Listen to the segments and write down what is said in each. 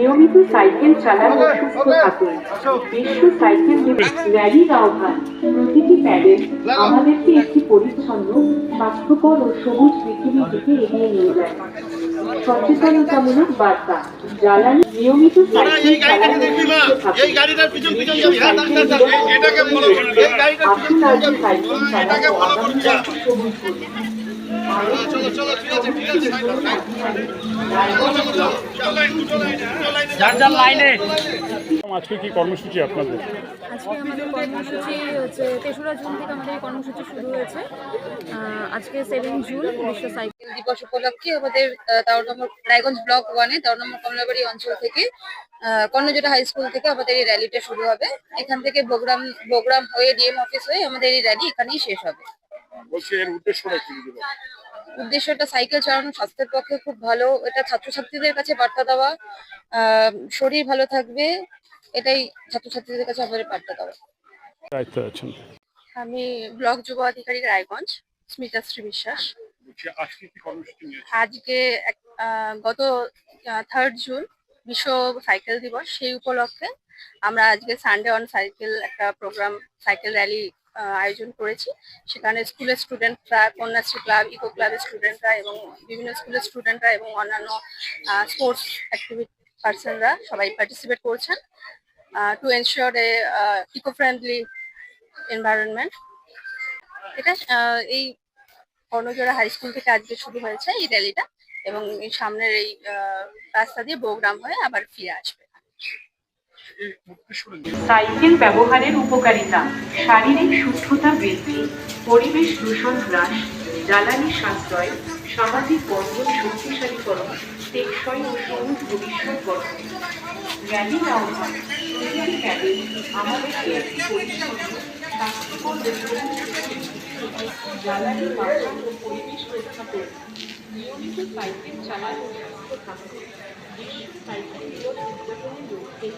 নিয়মিত সাইকেল চালান ও সুস্থ থাকুন। বিশ্ব সাইকেল দিবস র্যালির আহ্বান। প্রতিটি প্যাডেল আমাদেরকে একটি পরিচ্ছন্ন, স্বাস্থ্যকর ও সবুজ পৃথিবীর দিকে এগিয়ে নিয়ে যায়। সচেতনতামূলক বার্তা। জ্বালানি নিয়মিত সাইকেল চালান ও সুস্থ থাকুন। বিশ্ব সাইকেল দিবস আসুন আজ সাইকেল চালান ও আগামী পথকে সবুজ করুন। আজকে কি কর্মসূচি আপনাদের? আজকে আমাদের কর্মসূচি হচ্ছে ৩রা জুন থেকে আমাদের এই কর্মসূচি শুরু হয়েছে। আজকে 7 জুন বিশ্ব সাইকেল দিবস উপলক্ষে আমাদের ১৩ নম্বর রায়গঞ্জ ব্লক 1-এ ১৩ নম্বর কমলাবাড়ি অঞ্চল থেকে কর্ণজোড়া হাই স্কুল থেকে আমাদের এই র্যালিটা শুরু হবে। এখান থেকে বগুড়া হয়ে ডিএম অফিস হয়ে আমাদের এই র্যালি এখানেই শেষ হবে। উদ্দেশ্যটা সাইকেল চালানো স্বাস্থ্যের পক্ষে খুব ভালো। এটা ছাত্রছাত্রীদের কাছে বার্তা দেওয়া, শরীর ভালো থাকবে, এটাই ছাত্রছাত্রীদের কাছে আমাদের বার্তা দেওয়া। আমি ব্লক যুব আধিকারিক রায়গঞ্জ, স্মিতাশ্রী বিশ্বাস। আজকে গত 3rd জুন বিশ্ব সাইকেল দিবস, সেই উপলক্ষে আমরা আজকে সানডে অন সাইকেল একটা প্রোগ্রাম, সাইকেল র্যালি আয়োজন করেছি। সেখানে স্কুলের স্টুডেন্টরা, কন্যাশ্রী ক্লাব, ইকো ক্লাবের স্টুডেন্টরা এবং বিভিন্ন স্কুলের স্টুডেন্টরা এবং অন্যান্য স্পোর্টস অ্যাক্টিভিটি পার্সনরা সবাই পার্টিসিপেট করছেন to ensure a eco friendly environment. এটা এই কর্ণজোড়া হাই স্কুল থেকে আজকে শুরু হয়েছে এই র্যালিটা, এবং এই সামনের এই রাস্তা দিয়ে বগুড়াম হয়ে আবার ফিরে আসবে। সাইকেল ব্যবহারের উপকারিতা: শারীরিক সুস্থতা বৃদ্ধি, পরিবেশ দূষণ হ্রাস, জ্বালানি সাশ্রয়, সামাজিক বন্ধন শক্তিশালীকরণ, টেকসই ও সবুজ ভবিষ্যৎ গঠন। র্যালির আহ্বান। প্রতিটি প্যাডেল আমাদেরকে একটি পরিচ্ছন্ন, স্বাস্থ্যকর ও সবুজ জ্বালানি বাঁচান ও পরিবেশ রক্ষা করুন। নিয়মিত সাইকেল চালান ও সুস্থ থাকুন। বিশ্ব সাইকেল দিবস উদযাপনের লক্ষ্যে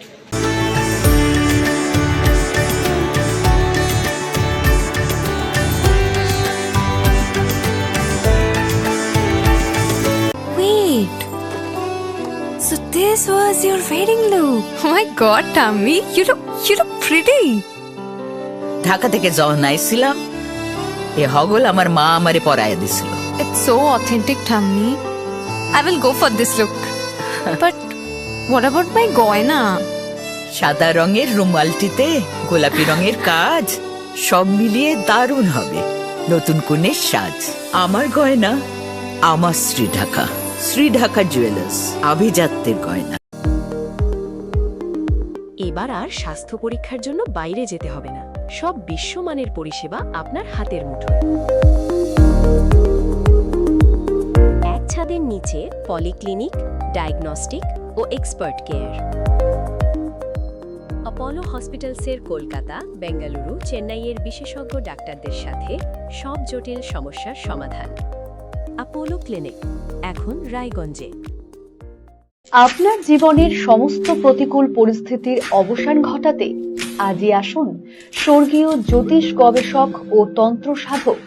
So this was your wedding look. Oh my god, Tammy, you look pretty. Dhaka থেকে যখন আইছিলাম, এ হগল আমার মা আমারে পরাইয়া দিছিল। It's so authentic, Tammy. I will go for this look. But what about my goina? সাদা রঙের রুমালটিতে গোলাপি রঙের কাজ, সব মিলিয়ে দারুণ হবে নতুন কনের সাজ। আমার গয়না আমার শ্রী ঢাকা জুয়েলার্স, আভিজাত্যের গয়না। এবার আর স্বাস্থ্য পরীক্ষার জন্য বাইরে যেতে হবে না। সব বিশ্বমানের পরিষেবা আপনার হাতের মুঠোয়। এক ছাদের নিচে পলিক্লিনিক, ডায়াগনস্টিক ও এক্সপার্ট কেয়ার। অপোলো হসপিটালসের কলকাতা, বেঙ্গালুরু, চেন্নাইয়ের বিশেষজ্ঞ ডাক্তারদের সাথে সব জটিল সমস্যার সমাধান। অপোলো ক্লিনিক এখন রায়গঞ্জে। আপনার জীবনের সমস্ত প্রতিকূল পরিস্থিতির অবসান ঘটাতে আজই আসুন স্বর্গীয় জ্যোতিষ গবেষক ও তন্ত্র সাধক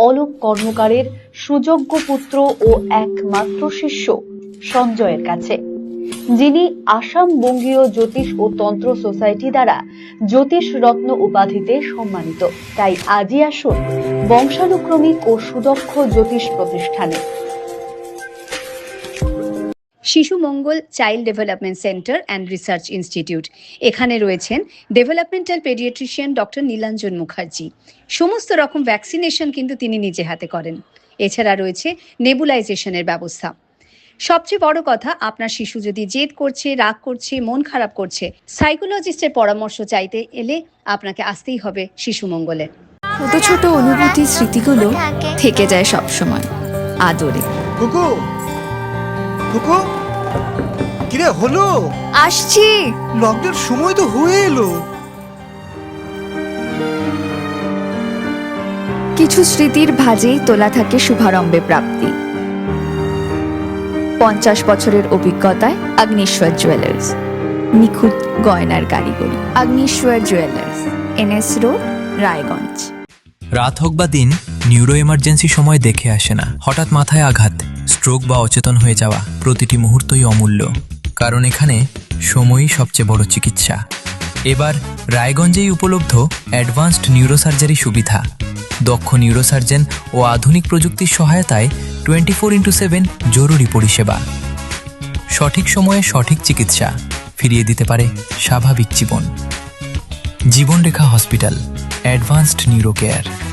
অলোক কর্মকারের সুযোগ্য পুত্র ও একমাত্র শিষ্য সঞ্জয়ের কাছে, যিনি আসাম বঙ্গীয় জ্যোতিষ ও তন্ত্র সোসাইটি দ্বারা জ্যোতিষ রত্ন উপাধিতে সম্মানিত। তাই আজই আসুন বংশানুক্রমিক ও সুদক্ষ জ্যোতিষ প্রতিষ্ঠানে। Shishu Mangal child development centre and research institute. এখানে রয়েছেন developmental paediatrician doctor Nilanjan Mukherjee. সমস্ত রকম ভ্যাকসিনেশন কিন্তু তিনি নিজে হাতে করেন। এছাড়া রয়েছে নেবুলাইজেশনের ব্যবস্থা। সবচেয়ে বড় কথা, আপনার শিশু যদি জেদ করছে, রাগ করছে, মন খারাপ করছে, সাইকোলজিস্টের পরামর্শ চাইতে এলে আপনাকে আসতেই হবে শিশু মঙ্গলে। ছোট ছোট অনুভূতি, স্মৃতিগুলো থেকে যায় সব সময় আদরে। কিরে হলো? আসছি। লকডাউন সময় তো হয়ে এলো। কিছু স্মৃতির ভাজেই তোলা থাকে শুভারম্ভে প্রাপ্তি। 50 বছরের অভিজ্ঞতায় আগ্নেশ্বর জুয়েলার্স, নিখুঁত গয়নার কারিগরি। Agneshwar jewellers, NS road, Raiganj. রাত হোক বা দিন, নিউরো এমার্জেন্সি সময় দেখে আসে না। হঠাৎ মাথায় আঘাত, স্ট্রোক বা অচেতন হয়ে যাওয়া, প্রতিটি মুহূর্তই অমূল্য। কারণ এখানে সময়ই সবচেয়ে বড় চিকিৎসা। এবার রায়গঞ্জেই উপলব্ধ অ্যাডভান্সড নিউরোসার্জারি সুবিধা। দক্ষ নিউরোসার্জন ও আধুনিক প্রযুক্তির সহায়তায় 24x7 জরুরি পরিষেবা। সঠিক সময়ে সঠিক চিকিৎসা ফিরিয়ে দিতে পারে স্বাভাবিক জীবন। জীবনরেখা হসপিটাল, অ্যাডভান্সড নিউরো কেয়ার।